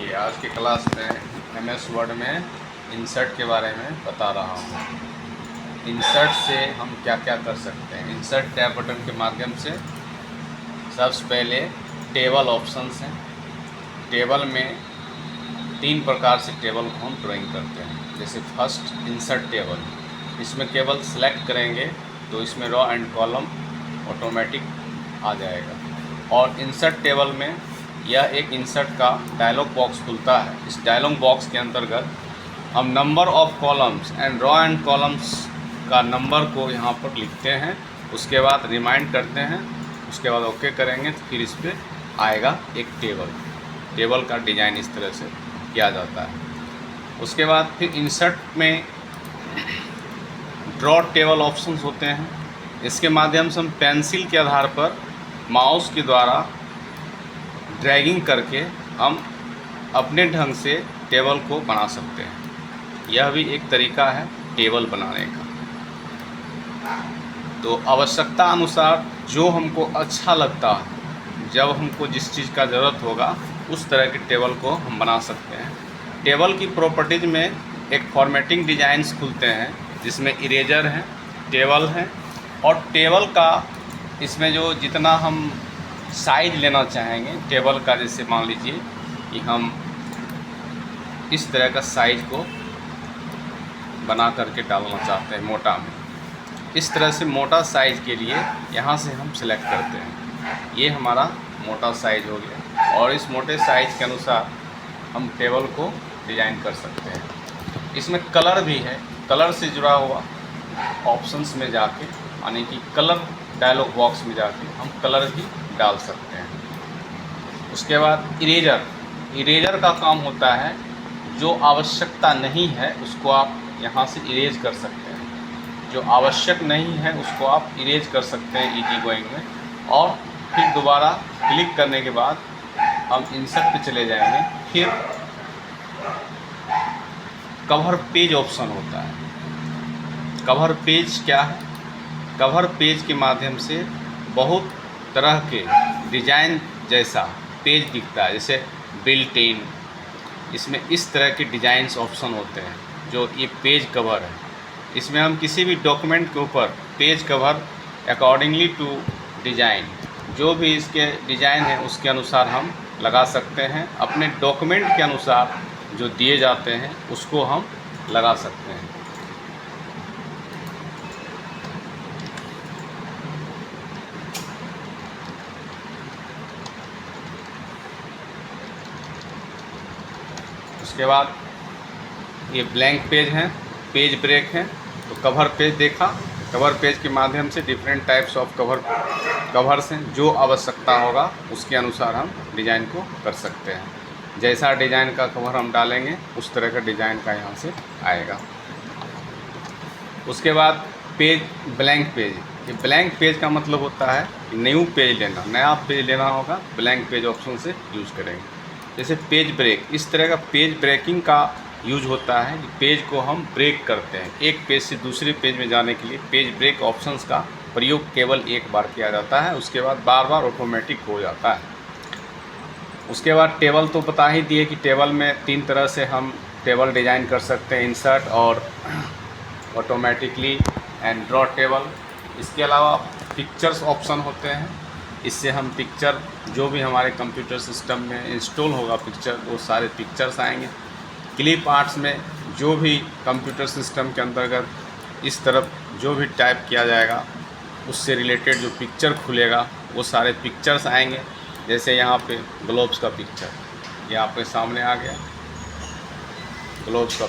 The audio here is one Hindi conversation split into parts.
देखिए, आज की क्लास में MS वर्ड में इंसर्ट के बारे में बता रहा हूँ। इंसर्ट से हम क्या क्या कर सकते हैं। इंसर्ट टैब बटन के माध्यम से सबसे पहले टेबल ऑप्शंस हैं। टेबल में 3 प्रकार से टेबल को हम ड्राइंग करते हैं। जैसे फर्स्ट इंसर्ट टेबल, इसमें केवल सेलेक्ट करेंगे तो इसमें रो एंड कॉलम ऑटोमेटिक आ जाएगा। और इंसर्ट टेबल में यह एक इंसर्ट का डायलॉग बॉक्स खुलता है। इस डायलॉग बॉक्स के अंतर्गत हम number of columns and row and columns का नंबर को यहाँ पर लिखते हैं। उसके बाद रिमाइंड करते हैं, उसके बाद ओके करेंगे तो फिर इस पर आएगा एक टेबल का डिज़ाइन इस तरह से किया जाता है। उसके बाद फिर इंसर्ट में ड्रॉ टेबल ऑप्शंस होते हैं। इसके माध्यम से हम पेंसिल के आधार पर माउस के द्वारा ड्रैगिंग करके हम अपने ढंग से टेबल को बना सकते हैं। यह भी एक तरीका है टेबल बनाने का। तो आवश्यकता अनुसार जो हमको अच्छा लगता है, जब हमको जिस चीज़ का ज़रूरत होगा उस तरह के टेबल को हम बना सकते हैं। टेबल की प्रॉपर्टीज़ में एक फॉर्मेटिंग डिज़ाइंस खुलते हैं जिसमें इरेजर है, टेबल है और टेबल का इसमें जो जितना हम साइज लेना चाहेंगे टेबल का, जैसे मान लीजिए कि हम इस तरह का साइज को बना करके डालना चाहते हैं मोटा में, इस तरह से मोटा साइज के लिए यहाँ से हम सिलेक्ट करते हैं। ये हमारा मोटा साइज हो गया और इस मोटे साइज के अनुसार हम टेबल को डिज़ाइन कर सकते हैं। इसमें कलर भी है, कलर से जुड़ा हुआ ऑप्शंस में जाके, यानी कि कलर डायलॉग बॉक्स में जाके हम कलर भी डाल सकते हैं। उसके बाद इरेजर का काम होता है, जो आवश्यकता नहीं है उसको आप यहाँ से इरेज कर सकते हैं। जो आवश्यक नहीं है उसको आप इरेज कर सकते हैं इजी गोइंग में। और फिर दोबारा क्लिक करने के बाद हम इंसर्ट पे चले जाएंगे। फिर कवर पेज ऑप्शन होता है। कवर पेज क्या है? कवर पेज के माध्यम से बहुत तरह के डिज़ाइन जैसा पेज दिखता है, जैसे बिल्ट इन, इसमें इस तरह के डिज़ाइंस ऑप्शन होते हैं। जो ये पेज कवर है, इसमें हम किसी भी डॉक्यूमेंट के ऊपर page cover accordingly to design, जो भी इसके डिज़ाइन है उसके अनुसार हम लगा सकते हैं। अपने डॉक्यूमेंट के अनुसार जो दिए जाते हैं उसको हम लगा सकते हैं। उसके बाद ये ब्लैंक पेज हैं, पेज ब्रेक हैं। तो कवर पेज देखा, कवर पेज के माध्यम से डिफरेंट टाइप्स ऑफ कवर्स हैं। जो आवश्यकता होगा उसके अनुसार हम डिज़ाइन को कर सकते हैं। जैसा डिज़ाइन का कवर हम डालेंगे उस तरह का डिज़ाइन का यहाँ से आएगा। उसके बाद पेज ब्लैंक पेज, ये ब्लैंक पेज का मतलब होता है न्यू पेज लेना, नया पेज लेना होगा, ब्लैंक पेज ऑप्शन से यूज़ करेंगे। जैसे पेज ब्रेक, इस तरह का पेज ब्रेकिंग का यूज होता है कि पेज को हम ब्रेक करते हैं। एक पेज से दूसरे पेज में जाने के लिए पेज ब्रेक ऑप्शंस का प्रयोग केवल एक बार किया जाता है, उसके बाद बार बार ऑटोमेटिक हो जाता है। उसके बाद टेबल तो बता ही दिए कि टेबल में 3 तरह से हम टेबल डिज़ाइन कर सकते हैं, इंसर्ट और ऑटोमेटिकली एंड ड्रॉ टेबल। इसके अलावा पिक्चर्स ऑप्शन होते हैं, इससे हम पिक्चर जो भी हमारे कंप्यूटर सिस्टम में इंस्टॉल होगा पिक्चर, वो सारे पिक्चर्स आएंगे। क्लिप आर्ट्स में जो भी कंप्यूटर सिस्टम के अंतर्गत इस तरफ जो भी टाइप किया जाएगा उससे रिलेटेड जो पिक्चर खुलेगा वो सारे पिक्चर्स आएंगे। जैसे यहाँ पे ग्लोब्स का पिक्चर, ये आपके सामने आ गया, ग्लोब्स का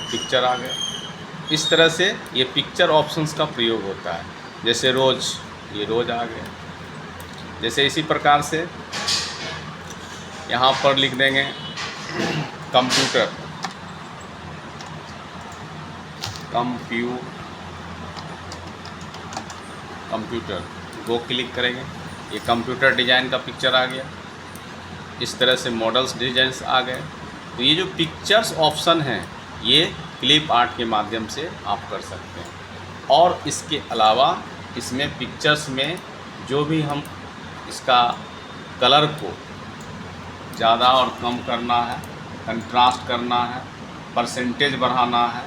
पिक्चर आ गया। इस तरह से ये पिक्चर ऑप्शंस का प्रयोग होता है। जैसे रोज़, ये रोज़ आ गया। जैसे इसी प्रकार से यहाँ पर लिख देंगे कंप्यूटर, वो क्लिक करेंगे, ये कंप्यूटर डिज़ाइन का पिक्चर आ गया। इस तरह से मॉडल्स डिज़ाइंस आ गए। तो ये जो पिक्चर्स ऑप्शन हैं ये क्लिप आर्ट के माध्यम से आप कर सकते हैं। और इसके अलावा इसमें पिक्चर्स में जो भी हम इसका कलर को ज़्यादा और कम करना है, कंट्रास्ट करना है, परसेंटेज बढ़ाना है,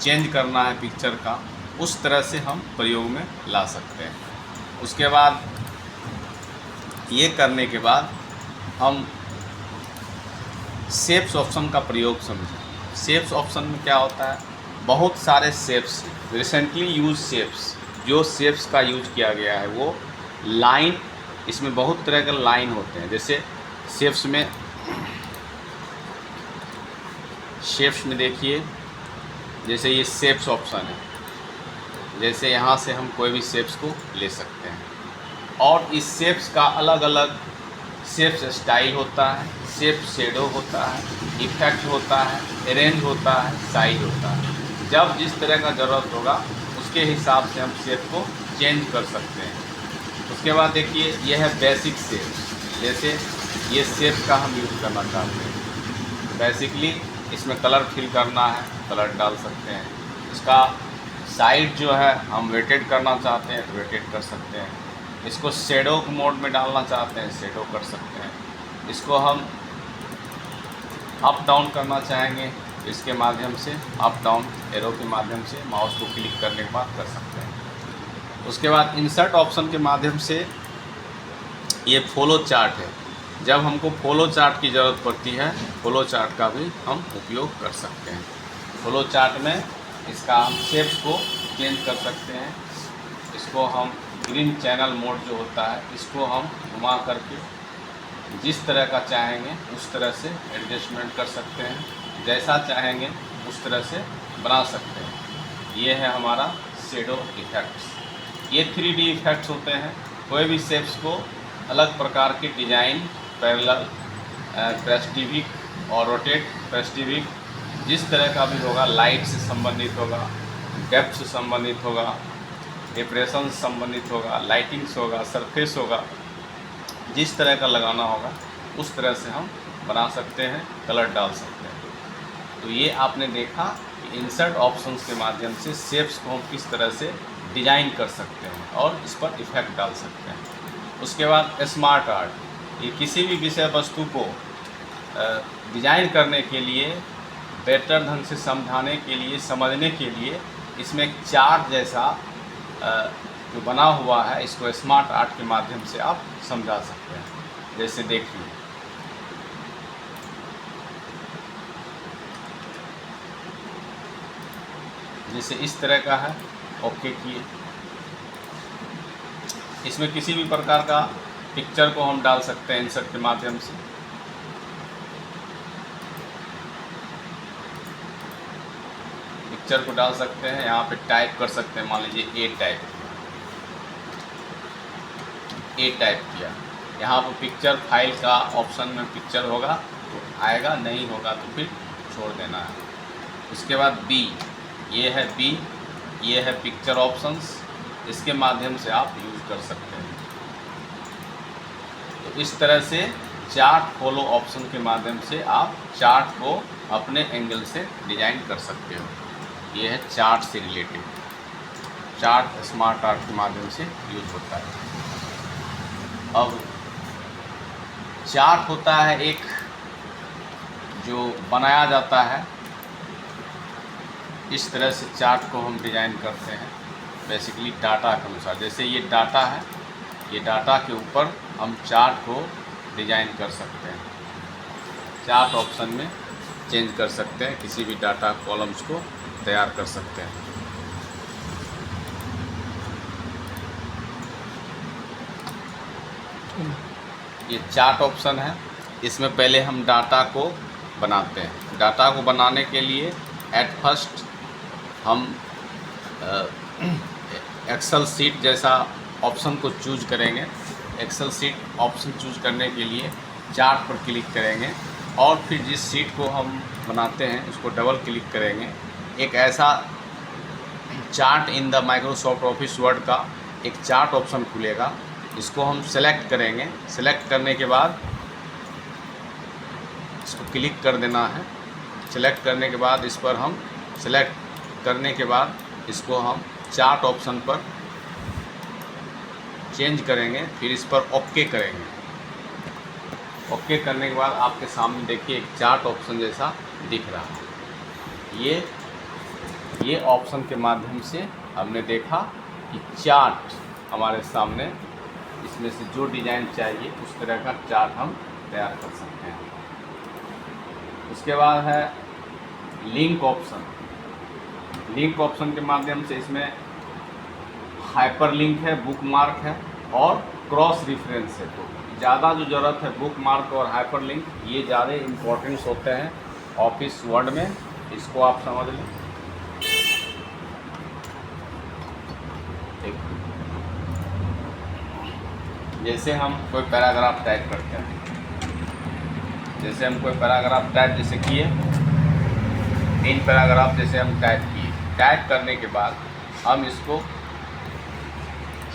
चेंज करना है पिक्चर का, उस तरह से हम प्रयोग में ला सकते हैं। उसके बाद ये करने के बाद हम शेप्स ऑप्शन का प्रयोग समझें। शेप्स ऑप्शन में क्या होता है, बहुत सारे शेप्स, रिसेंटली यूज शेप्स, जो शेप्स का यूज किया गया है वो लाइन, इसमें बहुत तरह के लाइन होते हैं। जैसे शेप्स में देखिए, जैसे ये शेप्स ऑप्शन है, जैसे यहाँ से हम कोई भी शेप्स को ले सकते हैं, और इस शेप्स का अलग अलग शेप्स स्टाइल होता है, शेप शेडो होता है, इफेक्ट होता है, अरेंज होता है, साइज होता है। जब जिस तरह का ज़रूरत होगा उसके हिसाब से हम शेप को चेंज कर सकते हैं। उसके बाद देखिए, यह है बेसिक शेप। जैसे ये शेप का हम यूज़ करना चाहते हैं, बेसिकली इसमें कलर फिल करना है, कलर डाल सकते हैं। इसका साइड जो है हम वेटेड करना चाहते हैं तो वेटेड कर सकते हैं। इसको शेडो मोड में डालना चाहते हैं, शेडो कर सकते हैं। इसको हम अप डाउन करना चाहेंगे, इसके माध्यम से अप डाउन एरो के माध्यम से माउस को क्लिक करने के बाद कर सकते हैं। उसके बाद इंसर्ट ऑप्शन के माध्यम से ये फॉलो चार्ट है, जब हमको फॉलो चार्ट की ज़रूरत पड़ती है, फॉलो चार्ट का भी हम उपयोग कर सकते हैं। फॉलो चार्ट में इसका हम शेप्स को चेंज कर सकते हैं। इसको हम ग्रीन चैनल मोड जो होता है, इसको हम घुमा करके जिस तरह का चाहेंगे उस तरह से एडजस्टमेंट कर सकते हैं, जैसा चाहेंगे उस तरह से बना सकते हैं। ये है हमारा शेडो इफेक्ट्स। ये 3D इफेक्ट्स होते हैं। कोई भी शेप्स को अलग प्रकार के डिजाइन, पैरेलल, प्रेस्टिविक और रोटेट प्रेस्टिविक, जिस तरह का भी होगा, लाइट से संबंधित होगा, डेप्थ से संबंधित होगा, डिप्रेशन से संबंधित होगा, लाइटिंग्स होगा, सरफेस होगा, जिस तरह का लगाना होगा उस तरह से हम बना सकते हैं, कलर डाल सकते हैं। तो ये आपने देखा कि इंसर्ट ऑप्शंस के माध्यम से शेप्स को हम किस तरह से डिजाइन कर सकते हैं और इस पर इफेक्ट डाल सकते हैं। उसके बाद स्मार्ट आर्ट, ये किसी भी विषय वस्तु को डिजाइन करने के लिए, बेहतर ढंग से समझाने के लिए, समझने के लिए इसमें एक चार्ट जैसा जो बना हुआ है, इसको स्मार्ट आर्ट के माध्यम से आप समझा सकते हैं। जैसे देखिए, जैसे इस तरह का है, ओके किए। इसमें किसी भी प्रकार का पिक्चर को हम डाल सकते हैं इंसर्ट के माध्यम से। पिक्चर को डाल सकते हैं, यहाँ पे टाइप कर सकते हैं, मान लीजिए ए टाइप किया। यहाँ पर पिक्चर फाइल का ऑप्शन में पिक्चर होगा तो आएगा, नहीं होगा तो फिर छोड़ देना है। उसके बाद बी, ये है बी, ये है पिक्चर ऑप्शंस, इसके माध्यम से आप यूज़ कर सकते हैं। तो इस तरह से चार्ट फॉलो ऑप्शन के माध्यम से आप चार्ट को अपने एंगल से डिजाइन कर सकते हो। ये है चार्ट से रिलेटेड, चार्ट स्मार्ट आर्ट के माध्यम से यूज होता है। अब चार्ट होता है एक जो बनाया जाता है, इस तरह से चार्ट को हम डिज़ाइन करते हैं बेसिकली डाटा के अनुसार। जैसे ये डाटा है, ये डाटा के ऊपर हम चार्ट को डिज़ाइन कर सकते हैं। चार्ट ऑप्शन में चेंज कर सकते हैं, किसी भी डाटा कॉलम्स को तैयार कर सकते हैं। ये चार्ट ऑप्शन है, इसमें पहले हम डाटा को बनाते हैं। डाटा को बनाने के लिए एट फर्स्ट हम एक्सेल सीट जैसा ऑप्शन को चूज करेंगे। एक्सेल सीट ऑप्शन चूज करने के लिए चार्ट पर क्लिक करेंगे और फिर जिस सीट को हम बनाते हैं उसको डबल क्लिक करेंगे। एक ऐसा chart in the Microsoft office word का एक चार्ट ऑप्शन खुलेगा, इसको हम सेलेक्ट करेंगे। सेलेक्ट करने के बाद इसको क्लिक कर देना है। सेलेक्ट करने के बाद इस पर हम सेलेक्ट करने के बाद इसको हम चार्ट ऑप्शन पर चेंज करेंगे, फिर इस पर ओके करेंगे। ओके करने के बाद आपके सामने देखिए एक चार्ट ऑप्शन जैसा दिख रहा है। ये ऑप्शन के माध्यम से हमने देखा कि चार्ट हमारे सामने, इसमें से जो डिज़ाइन चाहिए उस तरह का चार्ट हम तैयार कर सकते हैं। उसके बाद है लिंक ऑप्शन। लिंक ऑप्शन के माध्यम से इसमें हाइपर लिंक है, बुक मार्क है और क्रॉस रेफरेंस है। तो ज़्यादा जो ज़रूरत है बुक मार्क और हाइपर लिंक, ये ज़्यादा इम्पोर्टेंस होते हैं ऑफिस वर्ड में, इसको आप समझ लें। जैसे हम कोई पैराग्राफ टाइप करते हैं, जैसे हम कोई पैराग्राफ टाइप जैसे किए, 3 पैराग्राफ जैसे हम टाइप किए, टाइप करने के बाद हम इसको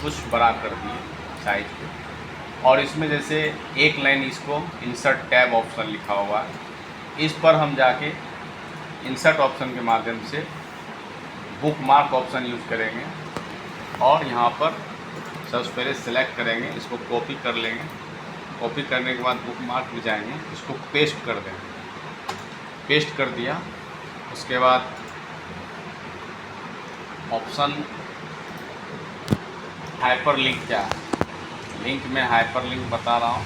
कुछ बड़ा कर दिए साइज पे, और इसमें जैसे एक लाइन इसको इंसर्ट टैब ऑप्शन लिखा हुआ है, इस पर हम जाके इंसर्ट ऑप्शन के माध्यम से बुक मार्क ऑप्शन यूज़ करेंगे और यहाँ पर सबसे पहले सेलेक्ट करेंगे, इसको कॉपी कर लेंगे। कॉपी करने के बाद बुक मार्क में जाएंगे, इसको पेस्ट कर देंगे। पेस्ट कर दिया, उसके बाद ऑप्शन हाइपर लिंक क्या है, लिंक में हाइपर लिंक बता रहा हूँ।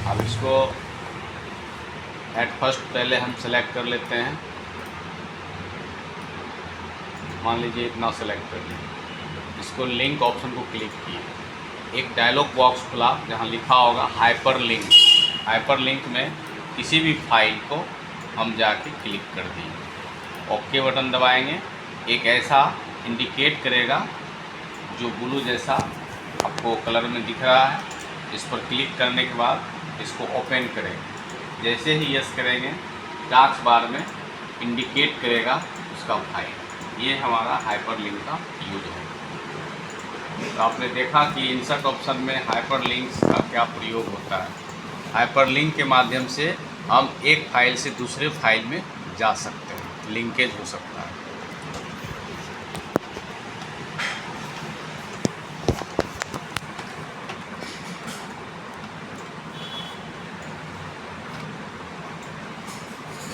अब इसको एट फर्स्ट पहले हम सेलेक्ट कर लेते हैं, मान लीजिए इतना सेलेक्ट कर लिया। इसको लिंक ऑप्शन को क्लिक किए, एक डायलॉग बॉक्स खुला जहाँ लिखा होगा हाइपर लिंक। हाइपर लिंक में किसी भी फाइल को हम जाके क्लिक कर दिए, ओके बटन दबाएंगे। एक ऐसा इंडिकेट करेगा जो ब्लू जैसा आपको कलर में दिख रहा है, इस पर क्लिक करने के बाद इसको ओपन करेंगे। जैसे ही यस करेंगे, टास्क बार में इंडिकेट करेगा उसका फाइल। ये हमारा हाइपर लिंक का यूज है। तो आपने देखा कि इंसर्ट ऑप्शन में हाइपर लिंक्स का क्या प्रयोग होता है। हाइपर लिंक के माध्यम से हम एक फाइल से दूसरे फाइल में जा सकते हैं, लिंकेज हो सकता है।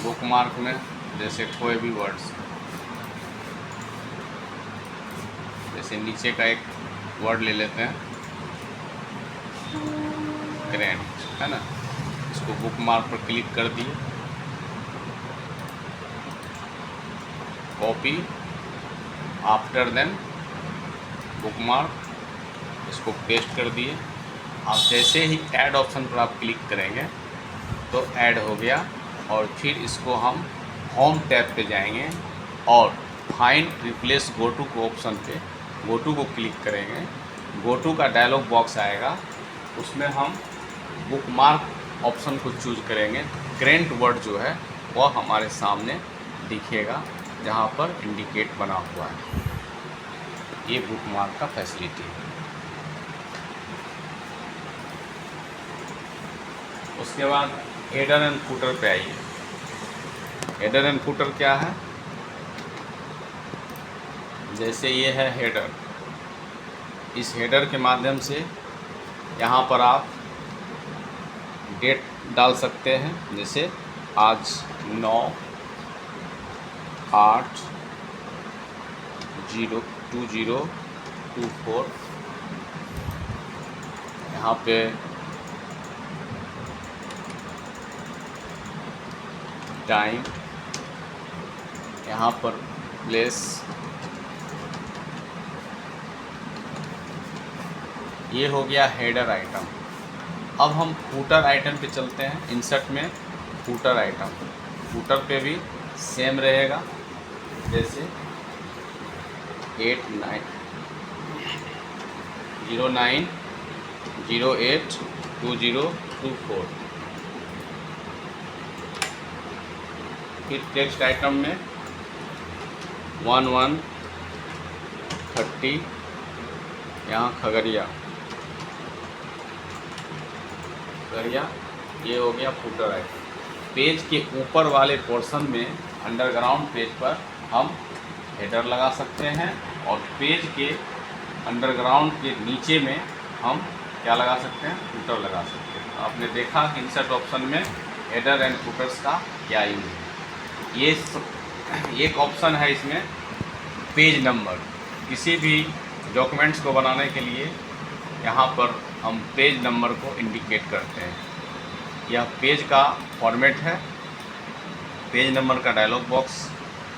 बुक मार्क में जैसे कोई भी वर्ड्स, जैसे नीचे का एक वर्ड ले लेते हैं ग्रैंड, है ना, इसको बुक मार्क पर क्लिक कर दिए, copy, after then bookmark, इसको पेस्ट कर दिए। आप जैसे ही ऐड ऑप्शन पर आप क्लिक करेंगे तो ऐड हो गया, और फिर इसको हम होम टैब पे जाएंगे और फाइंड रिप्लेस गो टू को ऑप्शन पे गो टू को क्लिक करेंगे। गो टू का डायलॉग बॉक्स आएगा, उसमें हम बुक मार्क ऑप्शन को चूज करेंगे। करेंट वर्ड जो है वह हमारे सामने दिखेगा जहाँ पर इंडिकेट बना हुआ है। ये बुक मार्क का फैसिलिटी है। उसके बाद हेडर एंड फुटर पे आइए। हेडर एंड फुटर क्या है? जैसे ये है हेडर, इस हेडर के माध्यम से यहाँ पर आप डेट डाल सकते हैं, जैसे आज 9/8/2024। यहाँ पे टाइम, यहाँ पर प्लेस। ये हो गया हेडर आइटम। अब हम फूटर आइटम पे चलते हैं। इंसर्ट में फूटर आइटम, फूटर पे भी सेम रहेगा, जैसे 09/08/2024। फिर टेक्स्ट आइटम में 11/30, यहाँ खगड़िया, ये हो गया फुटर आइटम। पेज के ऊपर वाले पोर्शन में अंडरग्राउंड पेज पर हम हेडर लगा सकते हैं, और पेज के अंडरग्राउंड के नीचे में हम क्या लगा सकते हैं? फुटर लगा सकते हैं। आपने देखा कि इंसर्ट ऑप्शन में हेडर एंड फुटर्स का क्या यूज है। ये एक ऑप्शन है इसमें पेज नंबर। किसी भी डॉक्यूमेंट्स को बनाने के लिए यहाँ पर हम पेज नंबर को इंडिकेट करते हैं। यह पेज का फॉर्मेट है, पेज नंबर का डायलॉग बॉक्स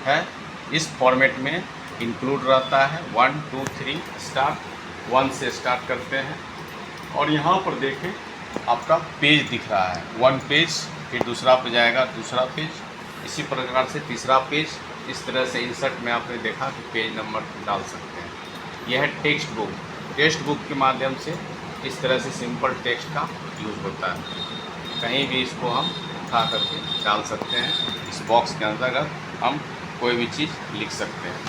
है। इस फॉर्मेट में इंक्लूड रहता है 1 2 3 स्टार्ट, 1 से स्टार्ट करते हैं और यहाँ पर देखें आपका पेज दिख रहा है, 1 पेज, फिर दूसरा पे जाएगा दूसरा पेज, इसी प्रकार से तीसरा पेज। इस तरह से इंसर्ट में आपने देखा कि पेज नंबर डाल सकते हैं। यह है टेक्स्ट बुक। टेक्स्ट बुक के माध्यम से इस तरह से सिंपल टेक्स्ट का यूज़ होता है। कहीं भी इसको हम उठा करके डाल सकते हैं। इस बॉक्स के अंतर्गत हम कोई भी चीज़ लिख सकते हैं।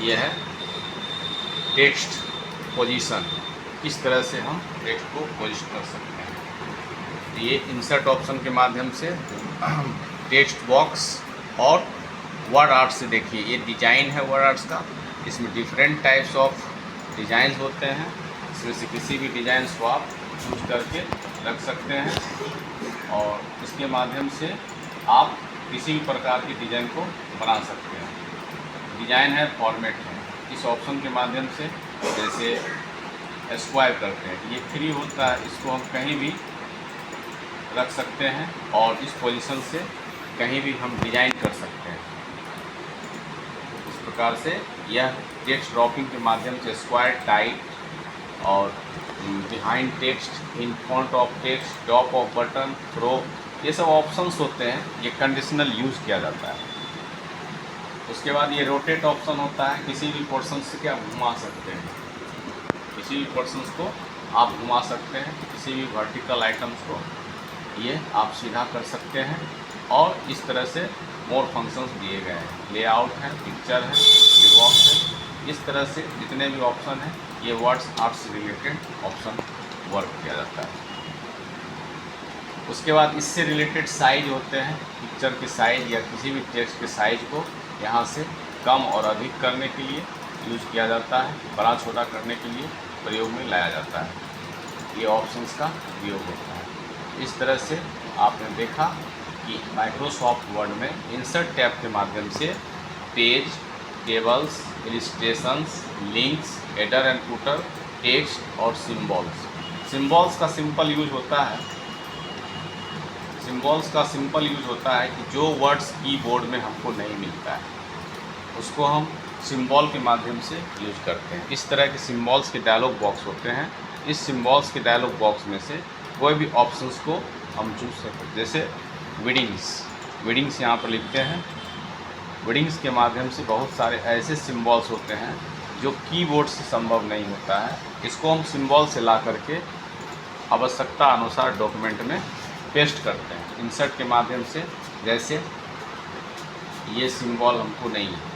यह है टेक्स्ट पोजीशन। इस तरह से हम टेक्स्ट को पोजीशन कर सकते हैं। ये इंसर्ट ऑप्शन के माध्यम से टेक्स्ट बॉक्स और वर्ड आर्ट से देखिए, ये डिजाइन है वर्ड आर्ट्स का। इसमें डिफरेंट टाइप्स ऑफ डिजाइन होते हैं। इसमें से किसी भी डिजाइन को आप चूज करके रख सकते हैं और इसके माध्यम से आप किसी भी प्रकार की डिजाइन को बना सकते हैं। डिजाइन है, फॉर्मेट है। इस ऑप्शन के माध्यम से जैसे स्क्वायर करते हैं, ये फ्री होता है, इसको हम कहीं भी रख सकते हैं और इस पोजीशन से कहीं भी हम डिजाइन कर सकते हैं। इस प्रकार से यह टेक्स्ट ड्रॉपिंग के माध्यम से स्क्वायर, टाइट और behind text, in front of text, top of button, through, ये सब ऑप्शंस होते हैं। ये कंडीशनल यूज़ किया जाता है। उसके बाद ये रोटेट ऑप्शन होता है। किसी भी पोर्शन से क्या घुमा सकते हैं, किसी भी पोर्शंस को आप घुमा सकते हैं। किसी भी वर्टिकल आइटम्स को ये आप सीधा कर सकते हैं और इस तरह से मोर फंक्शंस दिए गए हैं। लेआउट है, पिक्चर है, बॉक्स है। इस तरह से जितने भी ऑप्शन हैं ये वर्ड्स आर्ट से रिलेटेड ऑप्शन वर्क किया जाता है। उसके बाद इससे रिलेटेड साइज होते हैं। पिक्चर के साइज या किसी भी टेक्स्ट के साइज को यहाँ से कम और अधिक करने के लिए यूज़ किया जाता है, बड़ा छोटा करने के लिए प्रयोग में लाया जाता है। ये ऑप्शंस का उपयोग होता है। इस तरह से आपने देखा कि माइक्रोसॉफ्ट वर्ड में इंसर्ट टैब के माध्यम से page, tables, illustrations, links, header and footer, text और सिंबल्स का सिंपल यूज होता है। सिंबल्स का सिंपल यूज होता है कि जो वर्ड्स कीबोर्ड में हमको नहीं मिलता है उसको हम सिंबल के माध्यम से यूज करते हैं। इस तरह के सिंबल्स के डायलॉग बॉक्स होते हैं। इस सिंबल्स के डायलॉग बॉक्स में से कोई भी ऑप्शंस को हम चूज सकते हैं। जैसे विडिंग्स यहाँ पर लिखते हैं। विडिंग्स के माध्यम से बहुत सारे ऐसे सिंबल्स होते हैं जो कीबोर्ड से संभव नहीं होता है। इसको हम सिंबल से ला करके आवश्यकता अनुसार डॉक्यूमेंट में पेस्ट करते हैं इंसर्ट के माध्यम से। जैसे ये सिंबल हमको नहीं है,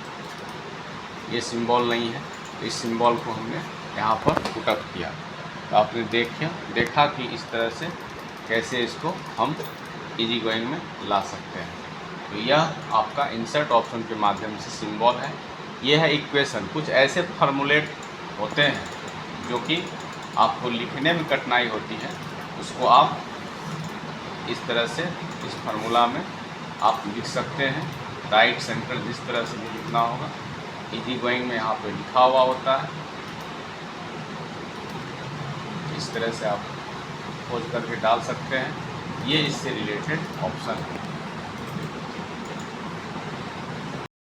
ये सिंबल नहीं है, तो इस सिंबल को हमने यहाँ पर पुटअप किया। तो आपने देखा कि इस तरह से कैसे इसको हम इजी गोइंग में ला सकते हैं। तो यह आपका इंसर्ट ऑप्शन के माध्यम से सिंबल है। यह है इक्वेशन। कुछ ऐसे फार्मूलेट होते हैं जो कि आपको लिखने में कठिनाई होती है, उसको आप इस तरह से इस फार्मूला में आप लिख सकते हैं। राइट सेंटर जिस तरह से भी लिखना होगा, इजी गोइंग में यहाँ पे लिखा हुआ होता है। इस तरह से आप खोज करके डाल सकते हैं। ये इससे रिलेटेड ऑप्शन है।